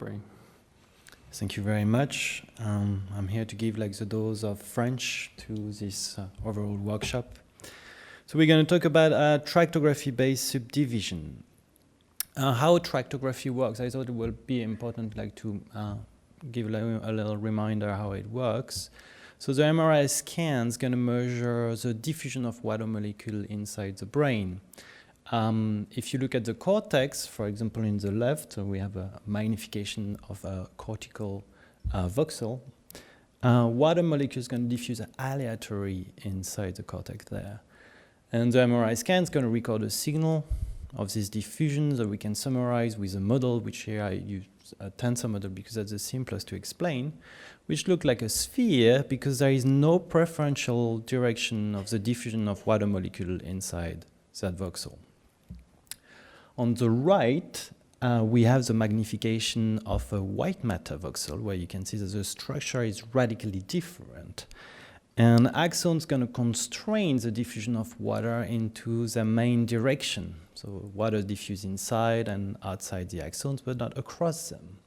brain. Thank you very much. I'm here to give like the dose of French to this overall workshop. So we're going to talk about tractography-based subdivision. How tractography works, I thought it would be important like to give a little reminder how it works. So the MRI scan is going to measure the diffusion of water molecule inside the brain. If you look at the cortex, for example, in the left, we have a magnification of a cortical voxel. Water molecules going to diffuse aleatory inside the cortex there. And the MRI scan is going to record a signal of this diffusion that we can summarize with a model, which here I use a tensor model because that's the simplest to explain, which look like a sphere because there is no preferential direction of the diffusion of water molecule inside that voxel. On the right, we have the magnification of a white matter voxel, where you can see that the structure is radically different. And axon's going to constrain the diffusion of water into the main direction. So water diffuse inside and outside the axons, but not across them.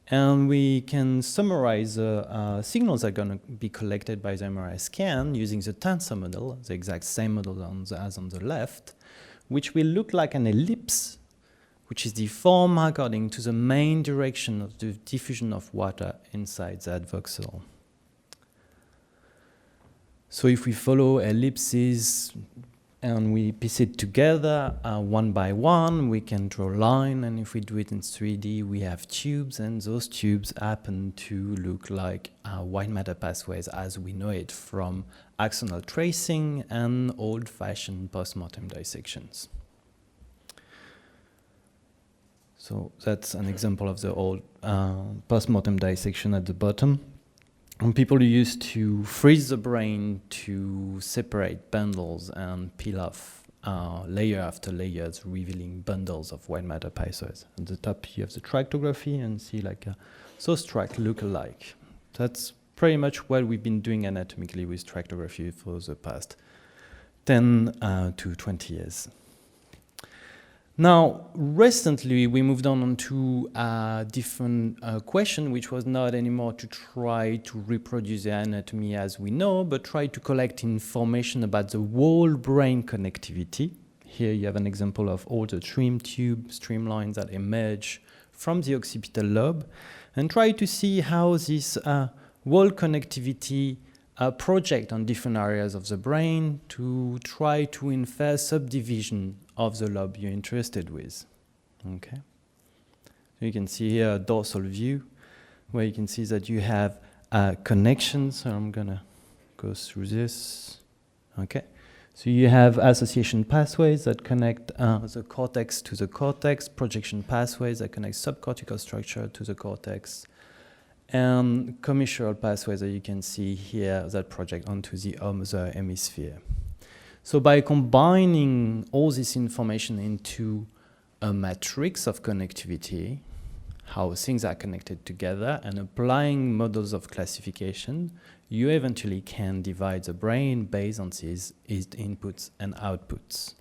And we can summarize the signals that are going to be collected by the MRI scan using the tensor model, the exact same model as on the left, which will look like an ellipse, which is deformed according to the main direction of the diffusion of water inside that voxel. So if we follow ellipses and we piece it together one by one, we can draw a line, and if we do it in 3D, we have tubes, and those tubes happen to look like white matter pathways as we know it from axonal tracing and old-fashioned post-mortem dissections. So that's an example of the old post-mortem dissection at the bottom. And people used to freeze the brain to separate bundles and peel off layer after layers, revealing bundles of white matter pathways. At the top, you have the tractography and see like those tracks look alike. That's pretty much what we've been doing anatomically with tractography for the past 10 to 20 years. Now, recently, we moved on to a different question, which was not anymore to try to reproduce the anatomy as we know, but try to collect information about the whole brain connectivity. Here you have an example of all the streamlines that emerge from the occipital lobe, and try to see how this whole connectivity project on different areas of the brain to try to infer subdivision of the lobe you're interested with. Okay. So you can see here a dorsal view where you can see that you have connections. So I'm gonna go through this. Okay. So you have association pathways that connect the cortex to the cortex, projection pathways that connect subcortical structure to the cortex, and commissural pathways that you can see here that project onto the other hemisphere. So by combining all this information into a matrix of connectivity, how things are connected together, and applying models of classification, you eventually can divide the brain based on these inputs and outputs.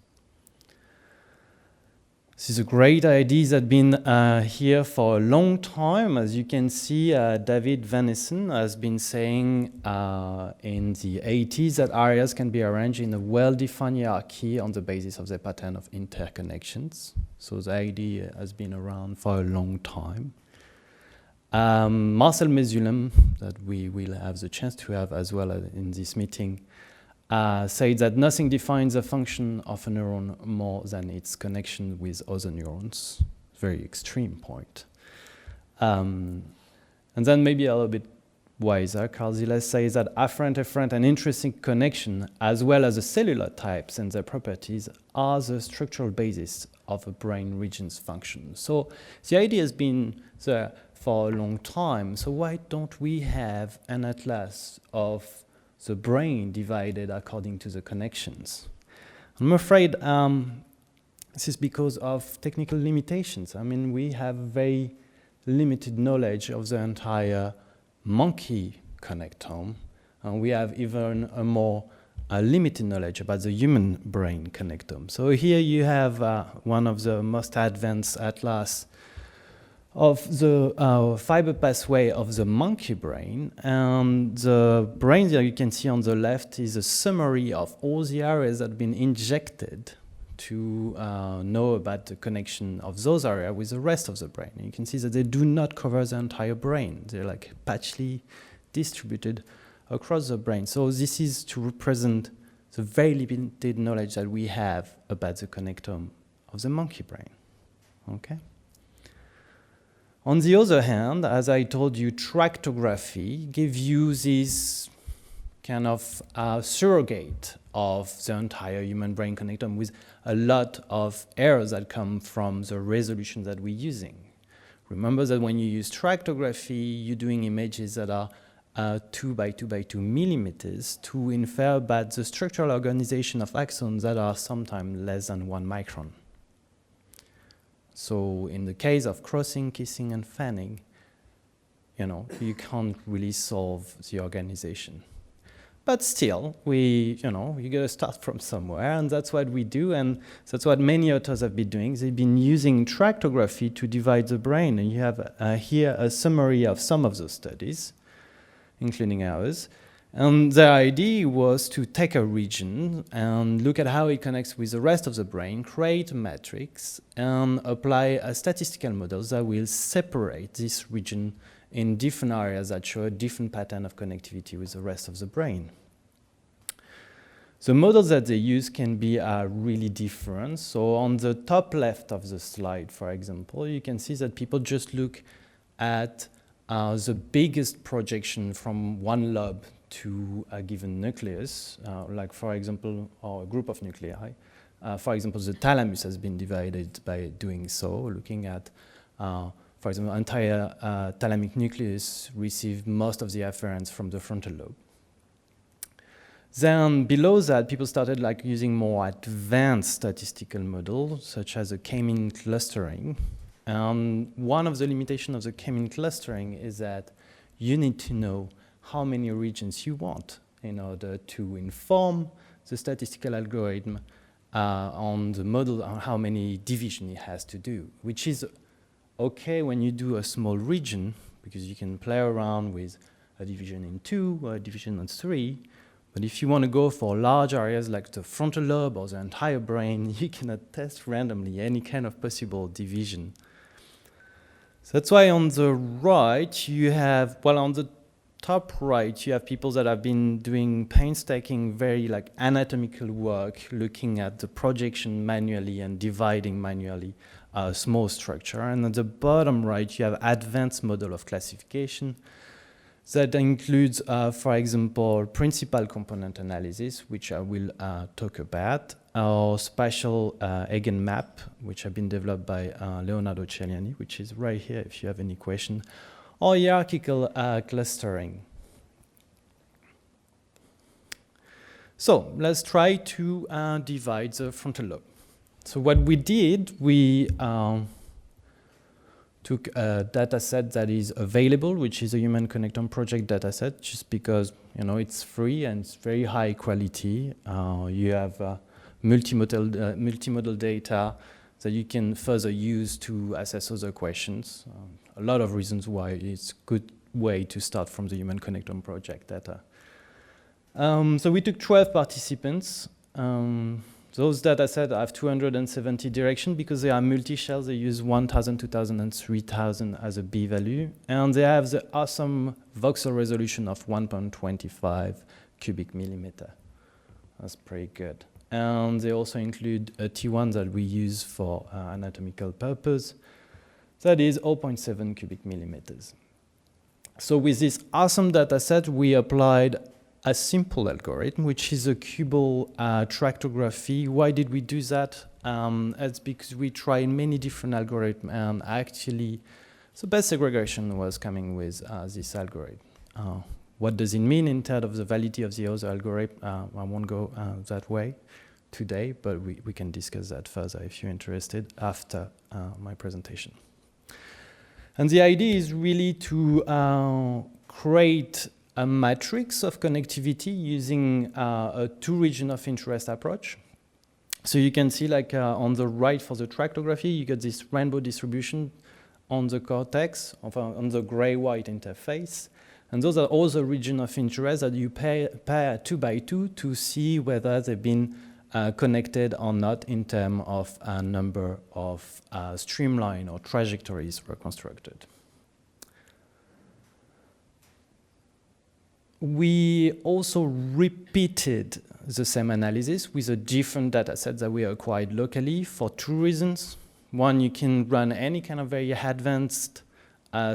This is a great idea that's been here for a long time. As you can see, David Van Essen has been saying in the 80s that areas can be arranged in a well-defined hierarchy on the basis of the pattern of interconnections. So the idea has been around for a long time. Marcel Mesulem, that we will have the chance to have as well in this meeting, said that nothing defines the function of a neuron more than its connection with other neurons. Very extreme point. And then maybe a little bit wiser, Carl Zilles says that afferent and intrinsic connection, as well as the cellular types and their properties, are the structural basis of a brain region's function. So the idea has been there for a long time. So why don't we have an atlas of the brain divided according to the connections? I'm afraid this is because of technical limitations. I mean, we have very limited knowledge of the entire monkey connectome, and we have even a more limited knowledge about the human brain connectome. So here you have one of the most advanced atlas of the fiber pathway of the monkey brain. And the brain that you can see on the left is a summary of all the areas that have been injected to know about the connection of those areas with the rest of the brain. And you can see that they do not cover the entire brain. They're like patchily distributed across the brain. So this is to represent the very limited knowledge that we have about the connectome of the monkey brain. Okay? On the other hand, as I told you, tractography gives you this kind of surrogate of the entire human brain connectome with a lot of errors that come from the resolution that we're using. Remember that when you use tractography, you're doing images that are 2 by 2 by 2 millimeters to infer about the structural organization of axons that are sometimes less than 1 micron. So in the case of crossing, kissing, and fanning, you can't really solve the organization. But still, you gotta start from somewhere, and that's what we do, and that's what many authors have been doing. They've been using tractography to divide the brain, and you have here a summary of some of those studies, including ours. And the idea was to take a region and look at how it connects with the rest of the brain, create a matrix, and apply a statistical models that will separate this region in different areas that show a different pattern of connectivity with the rest of the brain. The models that they use can be really different. So on the top left of the slide, for example, you can see that people just look at the biggest projection from one lobe to a given nucleus, like for example, or a group of nuclei. For example, the thalamus has been divided by doing so, looking at, for example, entire thalamic nucleus received most of the afferents from the frontal lobe. Then below that, people started using more advanced statistical models, such as a k-mean clustering. One of the limitations of the k-mean clustering is that you need to know how many regions you want in order to inform the statistical algorithm on the model on how many division it has to do, which is okay when you do a small region, because you can play around with a division in 2 or a division in 3. But if you want to go for large areas like the frontal lobe or the entire brain, you cannot test randomly any kind of possible division. So that's why on the right you have, on the top right, you have people that have been doing painstaking, very anatomical work, looking at the projection manually and dividing manually a small structure. And at the bottom right, you have advanced model of classification that includes, for example, principal component analysis, which I will talk about, or spatial eigenmap, which have been developed by Leonardo Celiani, which is right here if you have any question, or hierarchical clustering. So let's try to divide the frontal lobe. So what we did, we took a data set that is available, which is a Human Connectome Project data set, just because it's free and it's very high quality. You have multimodal data that you can further use to assess other questions. A lot of reasons why it's a good way to start from the Human Connectome Project data. So we took 12 participants. Those data sets have 270 directions because they are multi-shells. They use 1,000, 2,000, and 3,000 as a b-value. And they have the awesome voxel resolution of 1.25 cubic millimeter. That's pretty good. And they also include a T1 that we use for anatomical purpose. That is 0.7 cubic millimeters. So with this awesome data set, we applied a simple algorithm, which is a cubal tractography. Why did we do that? It's because we tried many different algorithms, and actually the best segregation was coming with this algorithm. What does it mean in terms of the validity of the other algorithm? I won't go that way today, but we can discuss that further if you're interested after my presentation. And the idea is really to create a matrix of connectivity using a two region of interest approach. So you can see on the right for the tractography, you get this rainbow distribution. on the cortex, on the gray-white interface. And those are all the regions of interest that you pair 2 by 2 to see whether they've been connected or not in terms of a number of streamline or trajectories reconstructed. We also repeated the same analysis with a different data set that we acquired locally for 2 reasons. One, you can run any kind of very advanced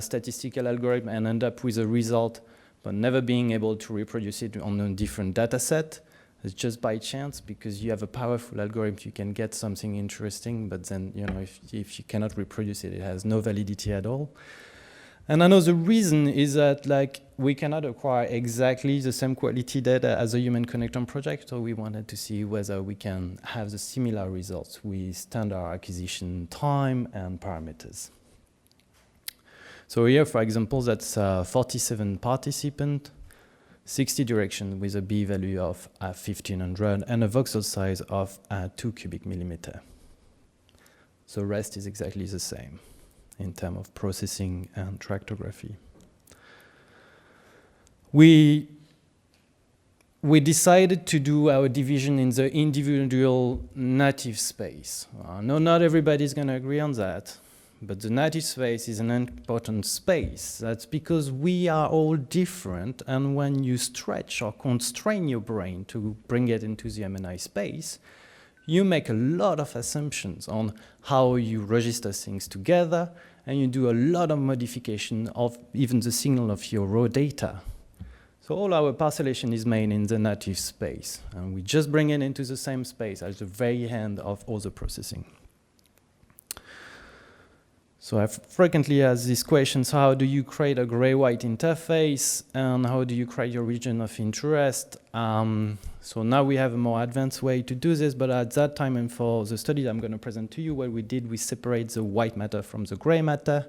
statistical algorithm and end up with a result, but never being able to reproduce it on a different data set. It's just by chance, because you have a powerful algorithm, you can get something interesting, but then, you know, if you cannot reproduce it, it has no validity at all. And another reason is that, like, we cannot acquire exactly the same quality data as a human connectome project, so we wanted to see whether we can have the similar results with standard acquisition time and parameters. So here, for example, that's 47 participants, 60 directions with a B value of 1500 and a voxel size of 2 cubic millimeter. The rest is exactly the same in terms of processing and tractography. We decided to do our division in the individual native space. No, not everybody's going to agree on that, but the native space is an important space. That's because we are all different, and when you stretch or constrain your brain to bring it into the MNI space, you make a lot of assumptions on how you register things together, and you do a lot of modification of even the signal of your raw data. So all our parcellation is made in the native space, and we just bring it into the same space at the very end of all the processing. So I frequently ask these questions: how do you create a gray-white interface, and how do you create your region of interest? So now we have a more advanced way to do this, but at that time and for the study I'm going to present to you, what we did, we separate the white matter from the gray matter,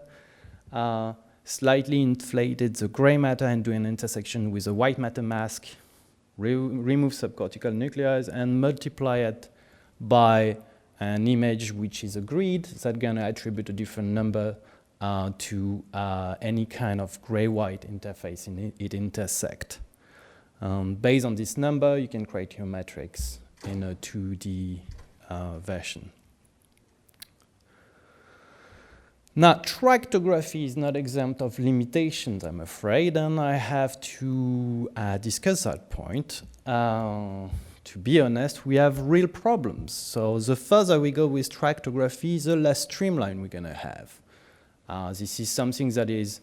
slightly inflated the gray matter and do an intersection with a white matter mask, remove subcortical nuclei and multiply it by an image which is a grid that's going to attribute a different number to any kind of gray-white interface it intersect. Based on this number, you can create your matrix in a 2D version. Now, tractography is not exempt of limitations, I'm afraid, and I have to discuss that point. To be honest, we have real problems. So the further we go with tractography, the less streamline we're going to have. This is something that is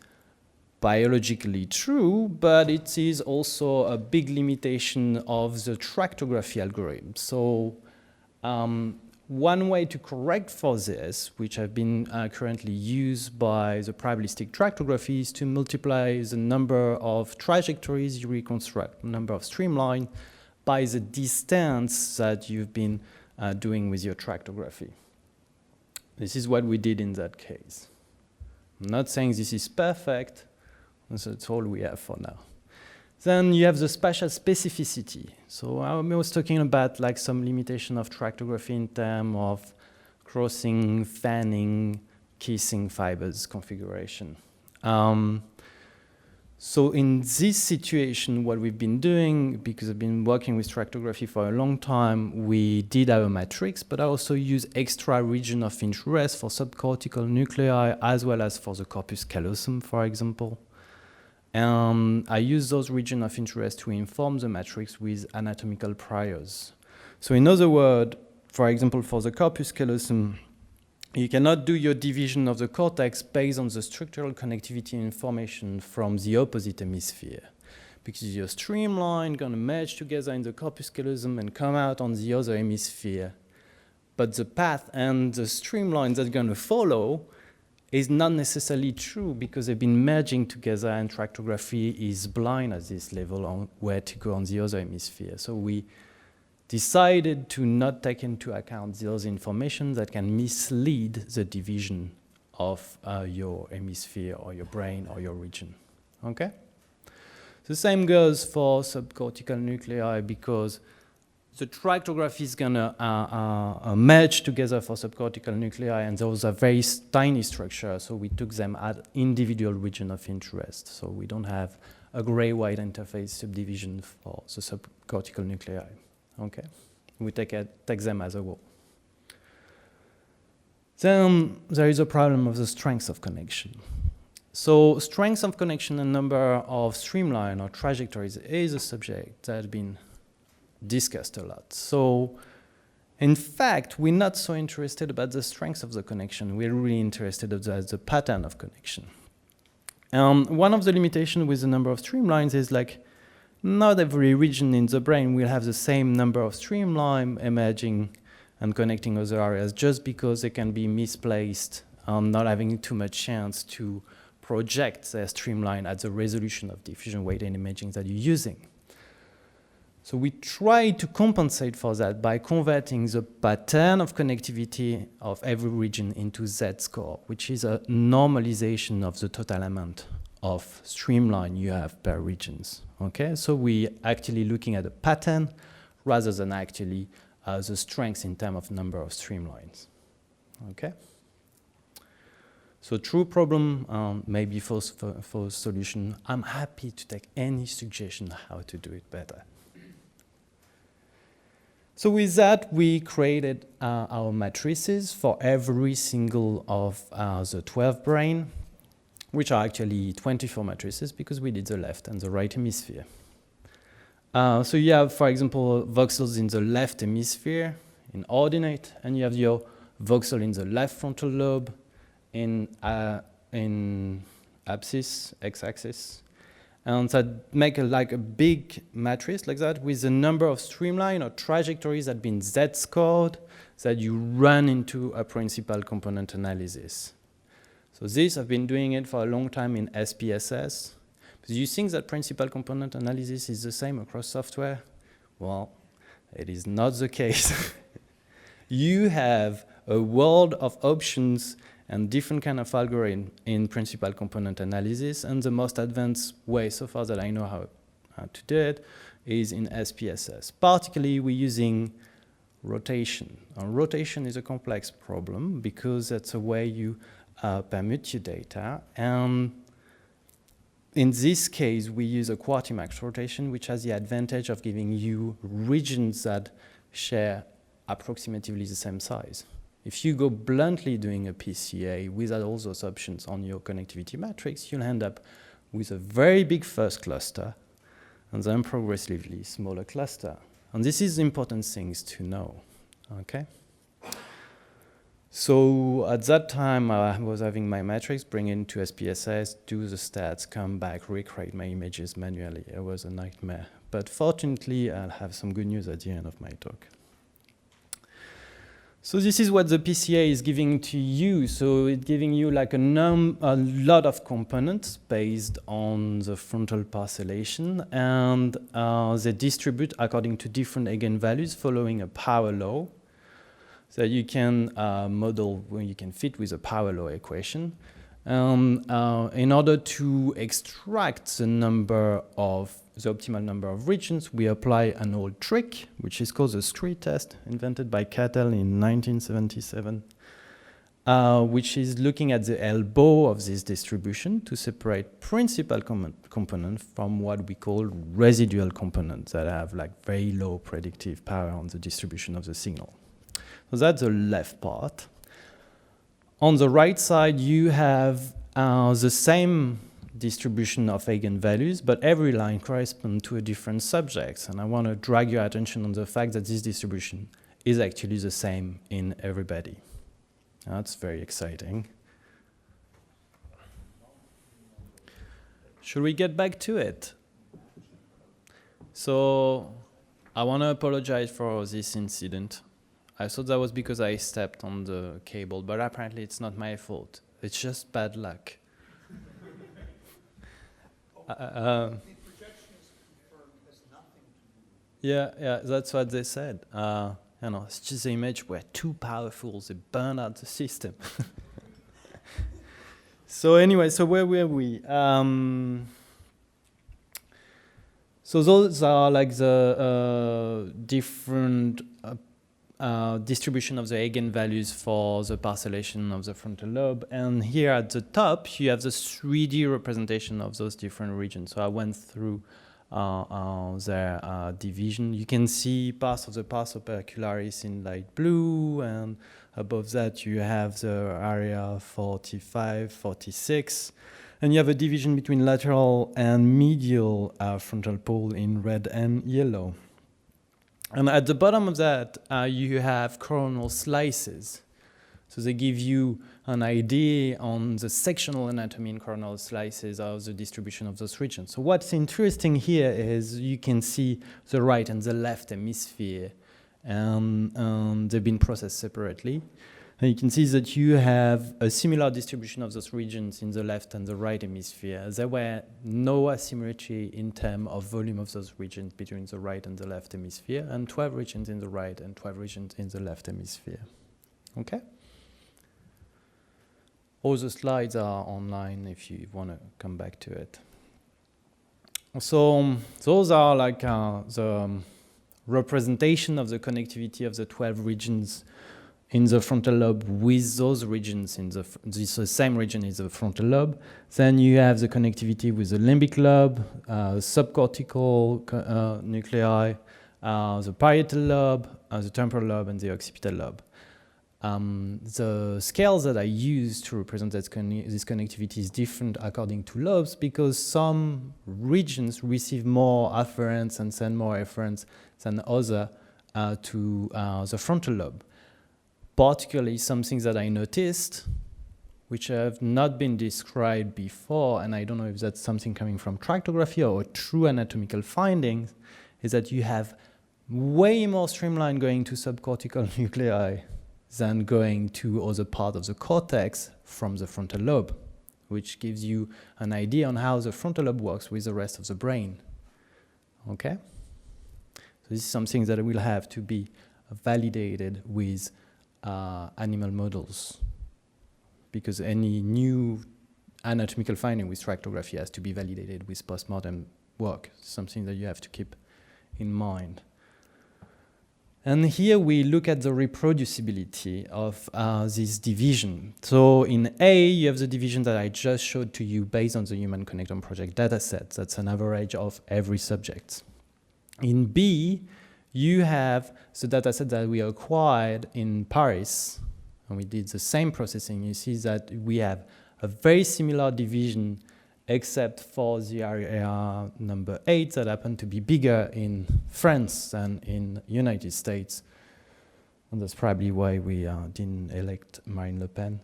biologically true, but it is also a big limitation of the tractography algorithm. So one way to correct for this, which have been currently used by the probabilistic tractography, is to multiply the number of trajectories you reconstruct, number of streamline, by the distance that you've been doing with your tractography. This is what we did in that case. I'm not saying this is perfect, that's all we have for now. Then you have the spatial specificity. So I was talking about like some limitation of tractography in terms of crossing, fanning, kissing fibers configuration. So in this situation, what we've been doing, because I've been working with tractography for a long time, we did our matrix, but I also use extra region of interest for subcortical nuclei, as well as for the corpus callosum, for example. And I use those regions of interest to inform the matrix with anatomical priors. So in other words, for example, for the corpus callosum, you cannot do your division of the cortex based on the structural connectivity information from the opposite hemisphere, because your streamline going to merge together in the corpus callosum and come out on the other hemisphere. But the path and the streamline that's going to follow is not necessarily true, because they've been merging together, and tractography is blind at this level on where to go on the other hemisphere. So we decided to not take into account those information that can mislead the division of your hemisphere or your brain or your region. Okay? The same goes for subcortical nuclei, because the tractography is gonna merge together for subcortical nuclei, and those are very tiny structures, so we took them at individual region of interest. So we don't have a gray-white interface subdivision for the subcortical nuclei. Okay, we take them as a whole. Then there is a problem of the strength of connection. So strength of connection and number of streamline or trajectories is a subject that has been discussed a lot. So in fact, we're not so interested about the strength of the connection. We're really interested in the pattern of connection. One of the limitations with the number of streamlines is like not every region in the brain will have the same number of streamlines emerging and connecting other areas just because they can be misplaced, not having too much chance to project their streamline at the resolution of diffusion weighted imaging that you're using. So we try to compensate for that by converting the pattern of connectivity of every region into Z-score, which is a normalization of the total amount of streamline you have per regions. Okay, so we actually looking at a pattern rather than actually the strength in terms of number of streamlines. Okay. So true problem, maybe for solution. I'm happy to take any suggestion how to do it better. So with that, we created our matrices for every single of the 12 brain, which are actually 24 matrices because we did the left and the right hemisphere. So you have, for example, voxels in the left hemisphere in ordinate, and you have your voxel in the left frontal lobe in abscissa, x-axis. And that make like a big matrix like that with a number of streamline or trajectories that have been Z-scored that you run into a principal component analysis. So this, I've been doing it for a long time in SPSS. Do you think that principal component analysis is the same across software? Well, it is not the case. You have a world of options and different kind of algorithm in principal component analysis, and the most advanced way so far that I know how to do it is in SPSS. Particularly, we're using rotation. Rotation is a complex problem because that's a way you permute your data, and in this case, we use a Quartimax rotation, which has the advantage of giving you regions that share approximately the same size. If you go bluntly doing a PCA without all those options on your connectivity matrix, you'll end up with a very big first cluster and then progressively smaller cluster. And this is important things to know, okay? So at that time, I was having my matrix, bring it into SPSS, do the stats, come back, recreate my images manually. It was a nightmare. But fortunately, I'll have some good news at the end of my talk. So this is what the PCA is giving to you. So it's giving you like a lot of components based on the frontal parcellation, and they distribute according to different eigenvalues following a power law. So you can model where you can fit with a power law equation. In order to extract the optimal number of regions, we apply an old trick, which is called the street test, invented by Cattell in 1977, which is looking at the elbow of this distribution to separate principal component from what we call residual components that have like very low predictive power on the distribution of the signal. So that's the left part. On the right side, you have the same distribution of eigenvalues, but every line corresponds to a different subject. And I want to drag your attention on the fact that this distribution is actually the same in everybody. That's very exciting. Should we get back to it? So I want to apologize for this incident. I thought that was because I stepped on the cable, but apparently it's not my fault. It's just bad luck. Yeah, that's what they said. It's just the image were too powerful. They burned out the system. So anyway, so where were we? So those are like the different distribution of the eigenvalues for the parcellation of the frontal lobe. And here at the top, you have the 3D representation of those different regions. So I went through their division. You can see parts of the pars opercularis in light blue, and above that you have the area 45, 46. And you have a division between lateral and medial frontal pole in red and yellow. And at the bottom of that, you have coronal slices. So they give you an idea on the sectional anatomy in coronal slices of the distribution of those regions. So what's interesting here is you can see the right and the left hemisphere, and they've been processed separately. And you can see that you have a similar distribution of those regions in the left and the right hemisphere. There were no asymmetry in terms of volume of those regions between the right and the left hemisphere, and 12 regions in the right and 12 regions in the left hemisphere. Okay? All the slides are online if you want to come back to it. So those are like the representation of the connectivity of the 12 regions in the frontal lobe with those regions in the same region is the frontal lobe. Then you have the connectivity with the limbic lobe, subcortical nuclei, the parietal lobe, the temporal lobe, and the occipital lobe. The scales that I use to represent this connectivity is different according to lobes, because some regions receive more afferents and send more efferents than other to the frontal lobe. Particularly some things that I noticed, which have not been described before, and I don't know if that's something coming from tractography or true anatomical findings, is that you have way more streamline going to subcortical nuclei than going to other part of the cortex from the frontal lobe, which gives you an idea on how the frontal lobe works with the rest of the brain. Okay? So this is something that will have to be validated with animal models, because any new anatomical finding with tractography has to be validated with post-mortem work, something that you have to keep in mind. And here we look at the reproducibility of this division. So in A, you have the division that I just showed to you based on the Human Connectome Project dataset. That's an average of every subject. In B, you have the dataset that we acquired in Paris, and we did the same processing. You see that we have a very similar division, except for the area number 8 that happened to be bigger in France than in United States. And that's probably why we didn't elect Marine Le Pen.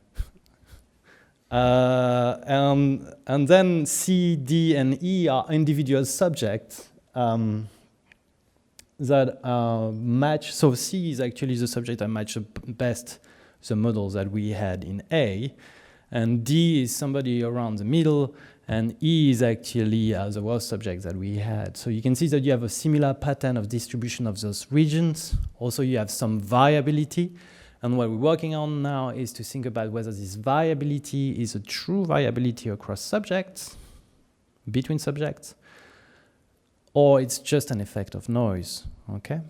And then C, D, and E are individual subjects that match. So C is actually the subject that matches best the models that we had in A, and D is somebody around the middle, and E is actually the worst subject that we had. So you can see that you have a similar pattern of distribution of those regions. Also, you have some variability, and what we're working on now is to think about whether this variability is a true variability across subjects, between subjects, or it's just an effect of noise, okay?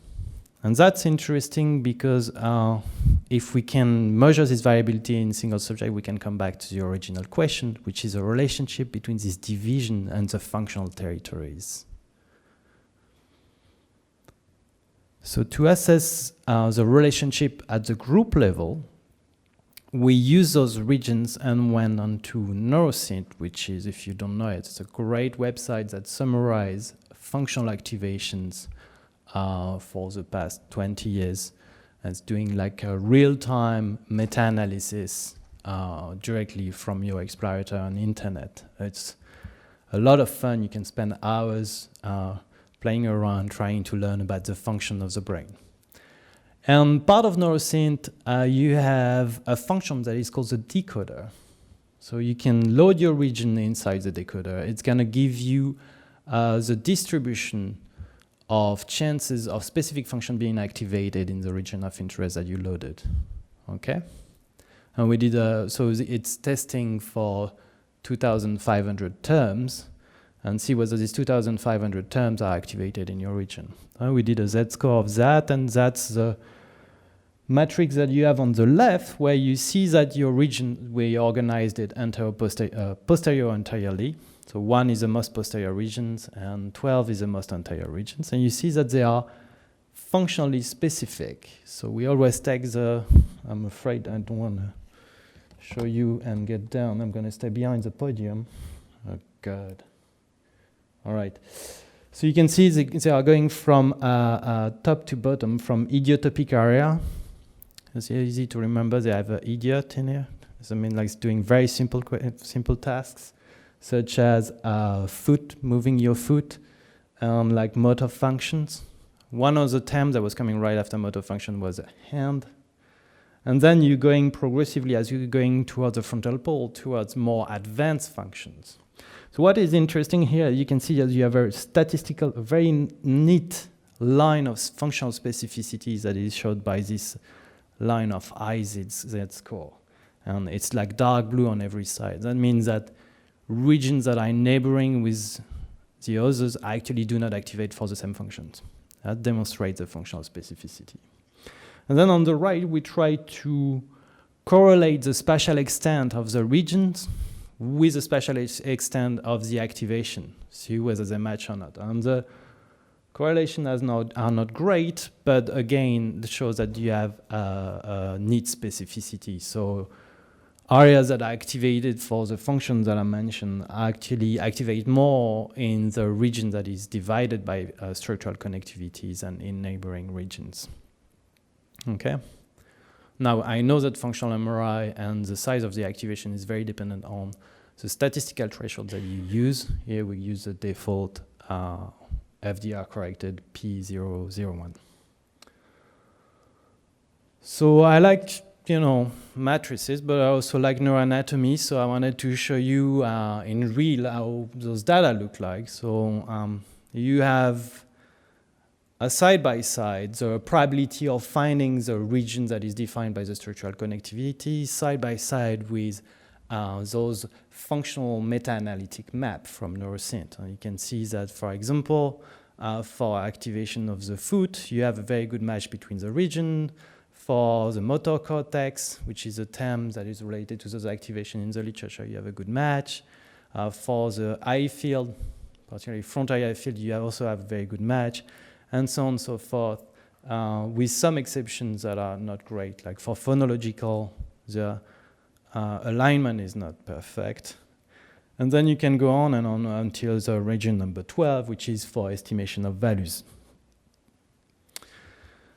And that's interesting because if we can measure this variability in single subject, we can come back to the original question, which is a relationship between this division and the functional territories. So to assess the relationship at the group level, we use those regions and went on to neuroscience, which is, if you don't know it, it's a great website that summarizes functional activations for the past 20 years. And it's doing like a real-time meta-analysis directly from your explorator on the internet. It's a lot of fun. You can spend hours playing around trying to learn about the function of the brain. And part of neuroscience, you have a function that is called the decoder. So you can load your region inside the decoder. It's going to give you the distribution of chances of specific function being activated in the region of interest that you loaded. Okay? And we did, so it's testing for 2,500 terms. and see whether these 2,500 terms are activated in your region. We did a z-score of that, and that's the matrix that you have on the left, where you see that your region, we organized it posterior anteriorly. So 1 is the most posterior regions, and 12 is the most anterior regions. And you see that they are functionally specific. So we always take the, I'm afraid I don't want to show you and get down. I'm going to stay behind the podium. Oh, God. All right. So you can see they are going from top to bottom, from idiotopic area. It's easy to remember. They have an idiot in here. So I mean, like doing very simple tasks, such as foot, moving your foot, and like motor functions. One of the terms that was coming right after motor function was a hand. And then you're going progressively, as you're going towards the frontal pole, towards more advanced functions. So what is interesting here, you can see that you have a statistical, a very neat line of functional specificities that is showed by this line of z-score. And it's like dark blue on every side. That means that regions that are neighboring with the others actually do not activate for the same functions. That demonstrates the functional specificity. And then on the right, we try to correlate the spatial extent of the regions with the spatial extent of the activation, see whether they match or not. And the correlation are not great, but again, it shows that you have a neat specificity. So areas that are activated for the functions that I mentioned actually activate more in the region that is divided by structural connectivities and in neighboring regions. Okay. Now, I know that functional MRI and the size of the activation is very dependent on the statistical threshold that you use. Here we use the default FDR-corrected P001. So I like, matrices, but I also like neuroanatomy, so I wanted to show you in real how those data look like. So you have a side-by-side, the probability of finding the region that is defined by the structural connectivity, side-by-side with those functional meta-analytic map from neuroscience. And you can see that, for example, for activation of the foot, you have a very good match between the region. For the motor cortex, which is a term that is related to those activation in the literature, you have a good match. For the eye field, particularly front eye field, you also have a very good match, and so on and so forth, with some exceptions that are not great. Like for phonological, the alignment is not perfect. And then you can go on and on until the region number 12, which is for estimation of values.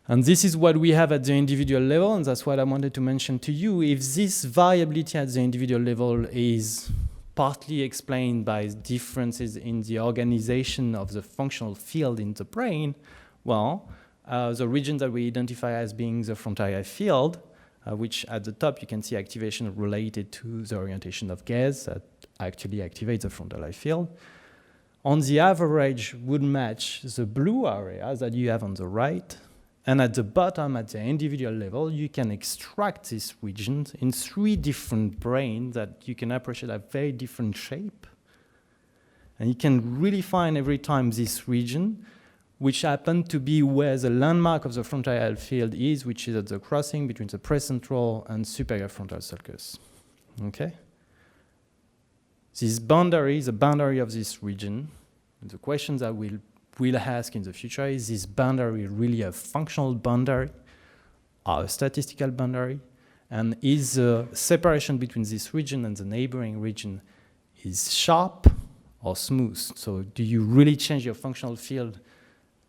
And this is what we have at the individual level, and that's what I wanted to mention to you. If this variability at the individual level is partly explained by differences in the organization of the functional field in the brain, well, the region that we identify as being the frontal eye field, which at the top you can see activation related to the orientation of gaze that actually activates the frontal eye field, on the average would match the blue area that you have on the right. And at the bottom, at the individual level, you can extract these regions in 3 different brains that you can appreciate a very different shape. And you can really find every time this region, which happen to be where the landmark of the frontal eye field is, which is at the crossing between the precentral and superior frontal sulcus. Okay? This boundary, the boundary of this region, the questions I will ask in the future, is this boundary really a functional boundary or a statistical boundary? And is the separation between this region and the neighboring region is sharp or smooth? So do you really change your functional field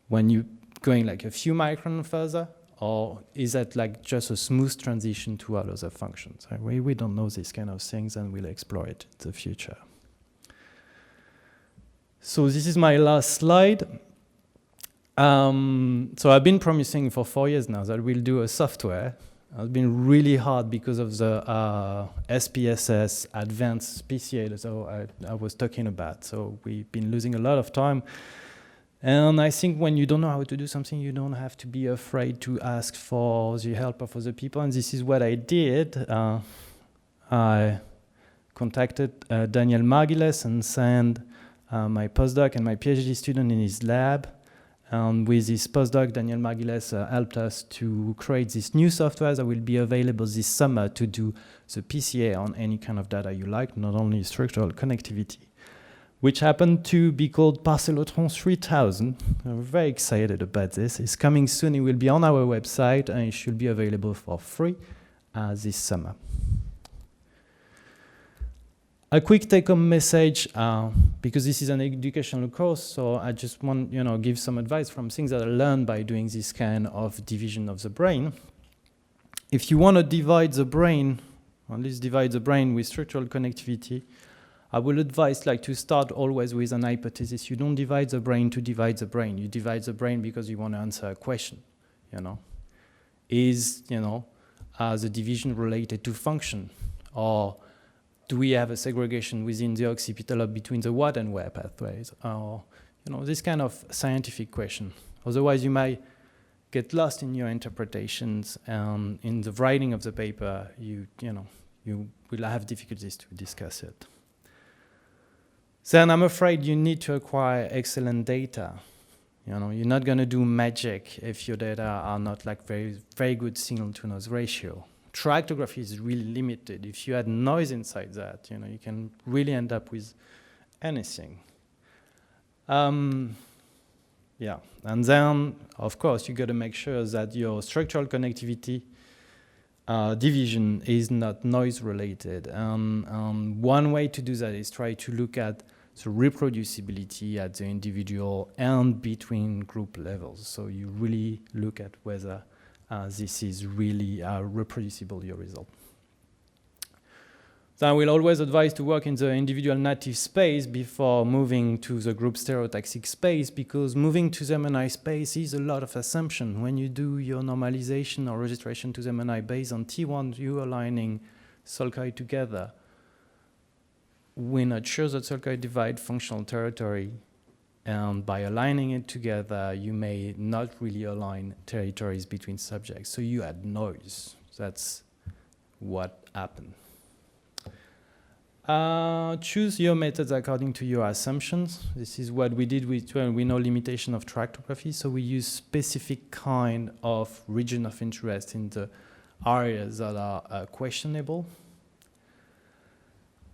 when you're going like a few microns further? Or is that like just a smooth transition to all other functions? We don't know these kind of things, and we'll explore it in the future. So this is my last slide. So I've been promising for 4 years now that we'll do a software. It's been really hard because of the SPSS advanced PCA that I was talking about. So we've been losing a lot of time. And I think when you don't know how to do something, you don't have to be afraid to ask for the help of other people. And this is what I did. I contacted Daniel Margiles and sent my postdoc and my PhD student in his lab. And with this postdoc, Daniel Margulies helped us to create this new software that will be available this summer to do the PCA on any kind of data you like, not only structural connectivity, which happened to be called Parcellate 3000. I'm very excited about this. It's coming soon. It will be on our website, and it should be available for free this summer. A quick take-home message, because this is an educational course, so I just want give some advice from things that I learned by doing this kind of division of the brain. If you want to divide the brain, or at least divide the brain with structural connectivity, I will advise to start always with an hypothesis. You don't divide the brain to divide the brain. You divide the brain because you want to answer a question. Is the division related to function, or do we have a segregation within the occipital lobe between the what and where pathways? Or, this kind of scientific question. Otherwise, you might get lost in your interpretations, and in the writing of the paper, you will have difficulties to discuss it. Then I'm afraid you need to acquire excellent data. You're not going to do magic if your data are not very, very good signal-to-noise ratio. Tractography is really limited. If you add noise inside that, you can really end up with anything. And then, of course, you got to make sure that your structural connectivity division is not noise related. One way to do that is try to look at the reproducibility at the individual and between group levels. So you really look at whether this is really reproducible, your result. So I will always advise to work in the individual native space before moving to the group stereotaxic space, because moving to the MNI space is a lot of assumption. When you do your normalization or registration to the MNI based on T1, you aligning sulci together. We're not sure that sulci divide functional territory. And by aligning it together, you may not really align territories between subjects. So you add noise. That's what happened. Choose your methods according to your assumptions. This is what we did with, we know limitation of tractography. So we use specific kind of region of interest in the areas that are questionable.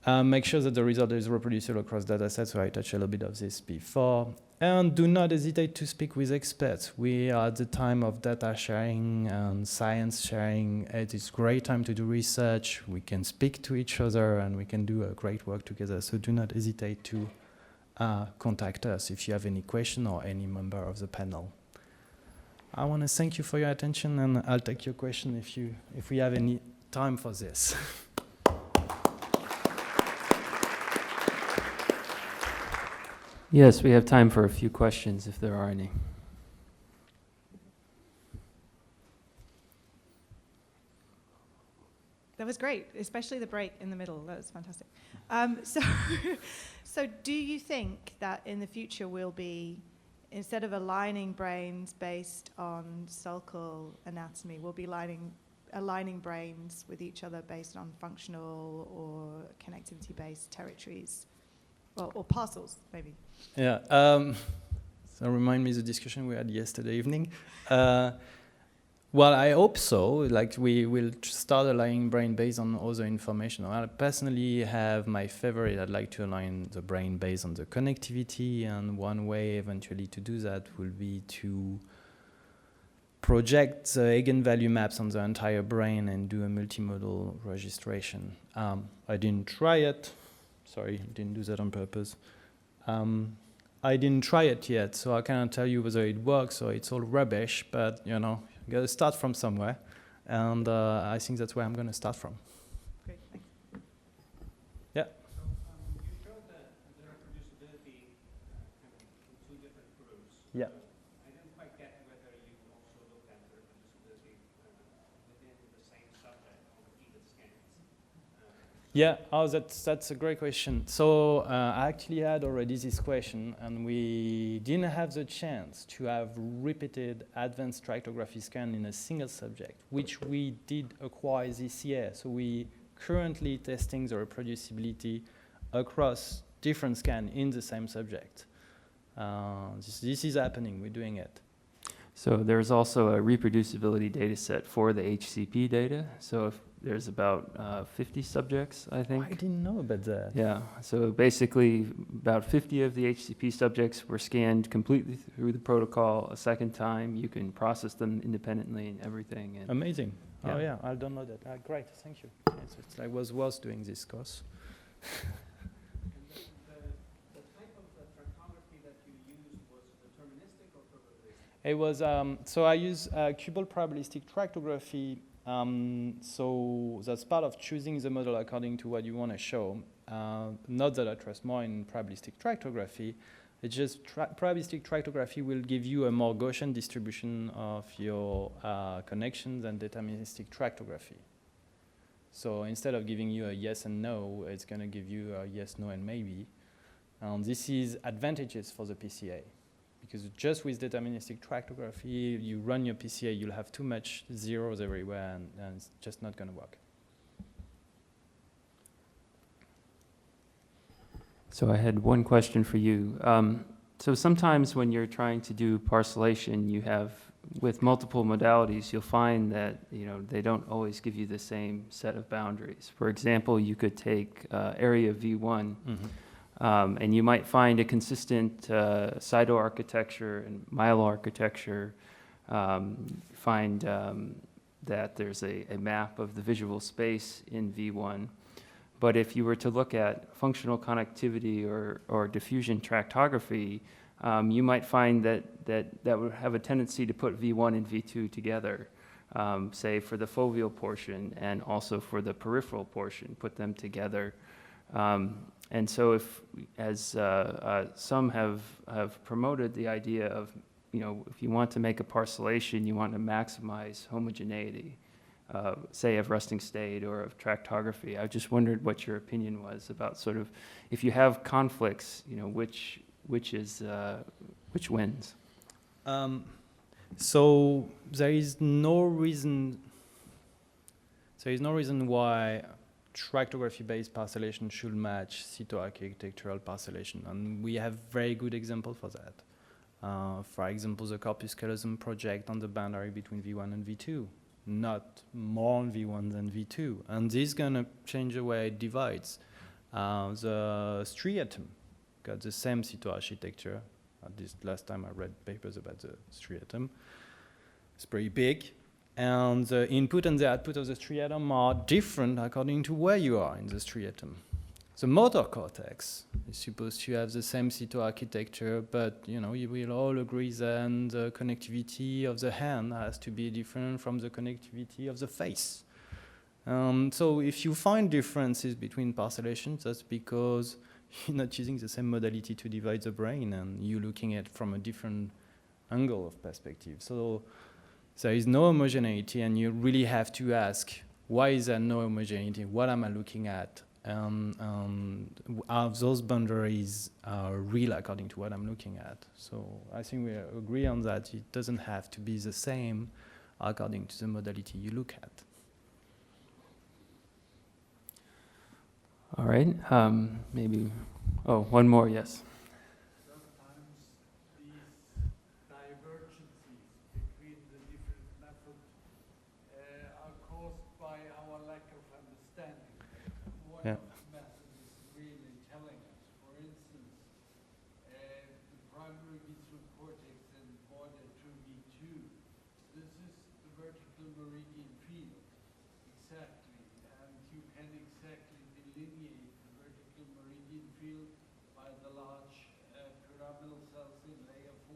Make sure that the result is reproducible across data sets, so I touched a little bit of this before. And do not hesitate to speak with experts. We are at the time of data sharing and science sharing. It is a great time to do research. We can speak to each other and we can do a great work together. So do not hesitate to contact us if you have any question or any member of the panel. I want to thank you for your attention, and I'll take your question if we have any time for this. Yes, we have time for a few questions if there are any. That was great, especially the break in the middle. That was fantastic. So do you think that in the future we'll be, instead of aligning brains based on sulcal anatomy, we'll be aligning brains with each other based on functional or connectivity-based territories? Or parcels, maybe. Yeah. So remind me of the discussion we had yesterday evening. Well, I hope so. We will start aligning brain based on other information. I personally have my favorite. I'd like to align the brain based on the connectivity, and one way eventually to do that will be to project the eigenvalue maps on the entire brain and do a multimodal registration. I didn't try it. Sorry, didn't do that on purpose. I didn't try it yet, so I cannot tell you whether it works or it's all rubbish, but you gotta start from somewhere, and I think that's where I'm gonna start from. Great, thanks. Yeah. So you showed the reproducibility in two different groups. Yeah. I didn't quite get whether you also looked at the reproducibility within the same subject on repeated scans. Yeah, that's a great question. So I actually had already this question, and we didn't have the chance to have repeated advanced tractography scan in a single subject, which we did acquire this year. So we currently testing the reproducibility across different scan in the same subject. This is happening. We're doing it. So there's also a reproducibility data set for the HCP data. So if there's about 50 subjects, I think. I didn't know about that. Yeah, so basically about 50 of the HCP subjects were scanned completely through the protocol a second time. You can process them independently and everything. And Amazing. Yeah. Oh yeah, I'll download that. Great, thank you. Yes, it's like was worth doing this course. The type of the tractography that you used was deterministic or probabilistic? It was, so I use cubal probabilistic tractography. So that's part of choosing the model according to what you want to show. Not that I trust more in probabilistic tractography. It's just probabilistic tractography will give you a more Gaussian distribution of your connections than deterministic tractography. So instead of giving you a yes and no, it's going to give you a yes, no, and maybe. This is advantageous for the PCA. Because just with deterministic tractography, you run your PCA, you'll have too much zeros everywhere, and it's just not going to work. So I had one question for you. So sometimes when you're trying to do parcellation, you have, with multiple modalities, you'll find that they don't always give you the same set of boundaries. For example, you could take area V1, and you might find a consistent cytoarchitecture and myeloarchitecture, find that there's a map of the visual space in V1. But if you were to look at functional connectivity or diffusion tractography, you might find that would have a tendency to put V1 and V2 together, say for the foveal portion and also for the peripheral portion, put them together. And so as some have promoted the idea of, if you want to make a parcellation, you want to maximize homogeneity, say of resting state or of tractography. I just wondered what your opinion was about sort of, if you have conflicts, which wins? So there is no reason why tractography-based parcellation should match cytoarchitectural parcellation, and we have very good example for that. For example, the corpus callosum project on the boundary between V1 and V2, not more on V1 than V2, and this is gonna change the way it divides. The striatum got the same cytoarchitecture. This last time I read papers about the striatum. It's pretty big. And the input and the output of the striatum are different according to where you are in the striatum. The motor cortex is supposed to have the same cytoarchitecture, but you will all agree that the connectivity of the hand has to be different from the connectivity of the face. So if you find differences between parcellations, that's because you're not using the same modality to divide the brain, and you're looking at it from a different angle of perspective. So there is no homogeneity, and you really have to ask, why is there no homogeneity? What am I looking at? Are those boundaries real according to what I'm looking at? So I think we agree on that. It doesn't have to be the same according to the modality you look at. All right, maybe, one more, yes. Yeah. Method is really telling us. For instance, the primary visual cortex and border to V2. This is the vertical meridian field, exactly, and you can exactly delineate the vertical meridian field by the large pyramidal cells in layer 4,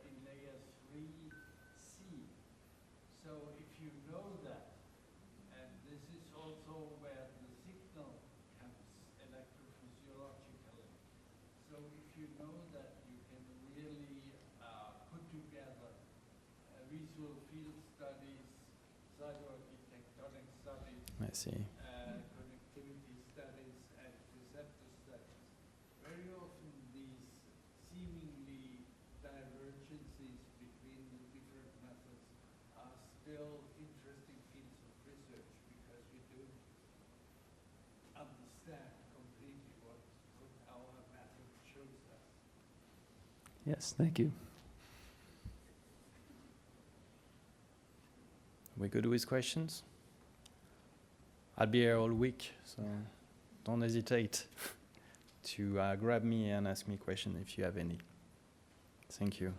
in layer 3C. So if you know that, and this is also where the signal comes electrophysiologically. So if you know that, you can really put together visual field studies, cytoarchitectonic studies, I see. connectivity studies, and receptor studies. Very often these seemingly divergences between the different methods are still interesting fields of research, because we don't understand completely what our Yes, thank you. We good with questions? I'll be here all week, so don't hesitate to grab me and ask me questions if you have any. Thank you.